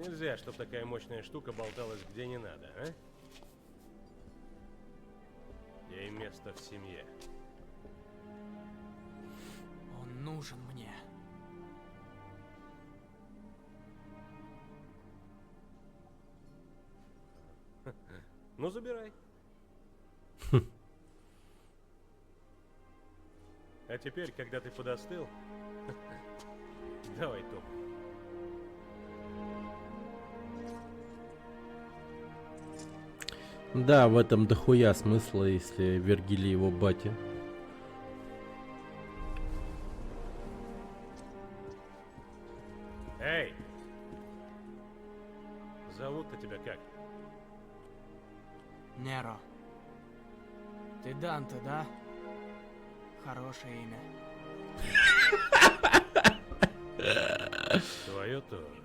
Нельзя, чтобы такая мощная штука болталась где не надо, а? Ей место в семье. Он нужен мне. Ну, забирай. А теперь, когда ты подостыл, давай топ. Да, в этом дохуя смысла, если Вергилий его батя. Эй! Зовут-то тебя как? Неро. Ты Данте, да? Хорошее имя. Твое тоже.